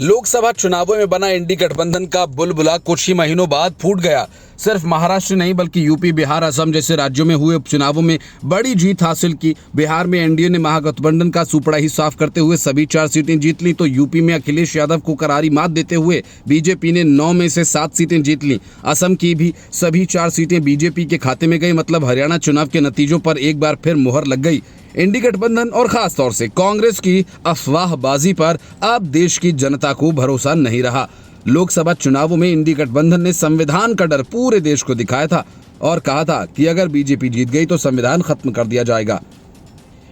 लोकसभा चुनावों में बना इंडी गठबंधन का बुलबुला कुछ ही महीनों बाद फूट गया। सिर्फ महाराष्ट्र नहीं बल्कि यूपी, बिहार, असम जैसे राज्यों में हुए उपचुनावों में बड़ी जीत हासिल की। बिहार में एनडीए ने महागठबंधन का सुपड़ा ही साफ करते हुए सभी 4 सीटें जीत ली, तो यूपी में अखिलेश यादव को करारी मात देते हुए बीजेपी ने 9 में से 7 सीटें जीत ली। असम की भी सभी 4 सीटें बीजेपी के खाते में गई। मतलब हरियाणा चुनाव के नतीजों पर एक बार फिर मुहर लग गई। इंडी गठबंधन और खास तौर से कांग्रेस की अफवाहबाजी पर अब देश की जनता को भरोसा नहीं रहा। लोकसभा चुनावों में इंडी गठबंधन ने संविधान का डर पूरे देश को दिखाया था और कहा था कि अगर बीजेपी जीत गई तो संविधान खत्म कर दिया जाएगा।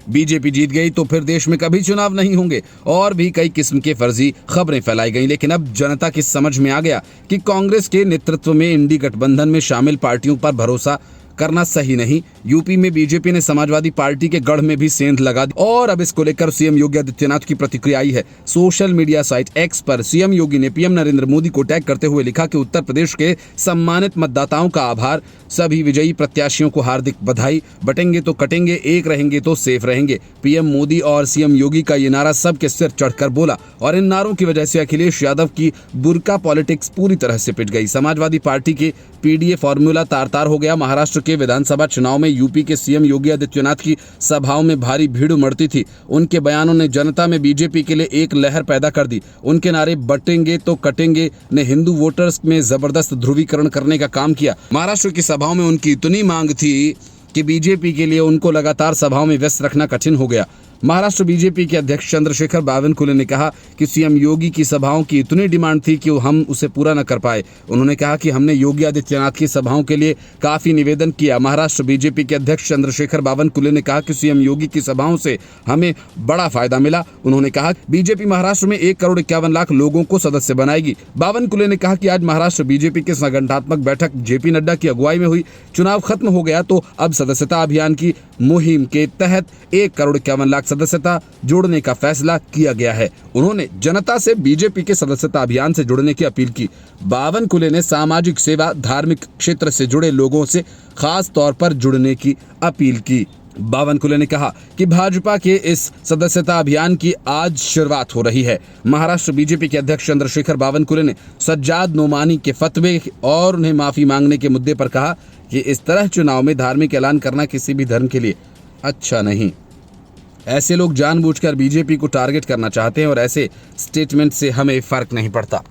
बीजेपी जीत गई तो फिर देश में कभी चुनाव नहीं होंगे और भी कई किस्म के फर्जी खबरें फैलाई गई। लेकिन अब जनता की समझ में आ गया कि कांग्रेस के नेतृत्व में इंडी गठबंधन में शामिल पार्टियों पर भरोसा करना सही नहीं। यूपी में बीजेपी ने समाजवादी पार्टी के गढ़ में भी सेंध लगा दी और अब इसको लेकर सीएम योगी आदित्यनाथ की प्रतिक्रिया आई है। सोशल मीडिया साइट एक्स पर सीएम योगी ने पीएम नरेंद्र मोदी को टैग करते हुए लिखा कि उत्तर प्रदेश के सम्मानित मतदाताओं का आभार, सभी विजयी प्रत्याशियों को हार्दिक बधाई, बटेंगे तो कटेंगे, एक रहेंगे तो सेफ रहेंगे। पीएम मोदी और सीएम योगी का ये नारा सबके सिर चढ़कर बोला और इन नारों की वजह से अखिलेश यादव की बुर्का पॉलिटिक्स पूरी तरह से पिट गई। समाजवादी पार्टी के पीडीए फॉर्मूला तार-तार हो गया। महाराष्ट्र के विधानसभा चुनाव में यूपी के सीएम योगी आदित्यनाथ की सभाओं में भारी भीड़ उमड़ती थी। उनके बयानों ने जनता में बीजेपी के लिए एक लहर पैदा कर दी। उनके नारे बटेंगे तो कटेंगे ने हिंदू वोटर्स में जबरदस्त ध्रुवीकरण करने का काम किया। महाराष्ट्र की सभाओं में उनकी इतनी मांग थी कि बीजेपी के लिए उनको लगातार सभाओं में व्यस्त रखना कठिन हो गया। महाराष्ट्र बीजेपी के अध्यक्ष चंद्रशेखर बावनकुले ने कहा कि सीएम योगी की सभाओं की इतनी डिमांड थी कि हम उसे पूरा न कर पाए। उन्होंने कहा कि हमने योगी आदित्यनाथ की सभाओं के लिए काफी निवेदन किया। महाराष्ट्र बीजेपी के अध्यक्ष चंद्रशेखर बावनकुले ने कहा कि सीएम योगी की सभाओं से हमें बड़ा फायदा मिला। उन्होंने कहा बीजेपी महाराष्ट्र में 1,51,00,000 लोगों को सदस्य बनाएगी। बावनकुले ने कहा कि आज महाराष्ट्र बीजेपी के संगठनात्मक बैठक जेपी नड्डा की अगुवाई में हुई। चुनाव खत्म हो गया तो अब सदस्यता अभियान की मुहिम के तहत 1,51,00,000 सदस्यता जोड़ने का फैसला किया गया है। उन्होंने जनता से बीजेपी के सदस्यता अभियान से जुड़ने की अपील की। बावनकुले ने सामाजिक सेवा, धार्मिक क्षेत्र से जुड़े लोगों से खास तौर पर जुड़ने की अपील की। बावनकुले ने कहा कि भाजपा के इस सदस्यता अभियान की आज शुरुआत हो रही है। महाराष्ट्र बीजेपी के अध्यक्ष चंद्रशेखर बावनकुले ने सज्जाद नोमानी के फतवे और उन्हें माफी मांगने के मुद्दे पर कहा कि इस तरह चुनाव में धार्मिक ऐलान करना किसी भी धर्म के लिए अच्छा नहीं। ऐसे लोग जानबूझकर बीजेपी को टारगेट करना चाहते हैं और ऐसे स्टेटमेंट से हमें फर्क नहीं पड़ता।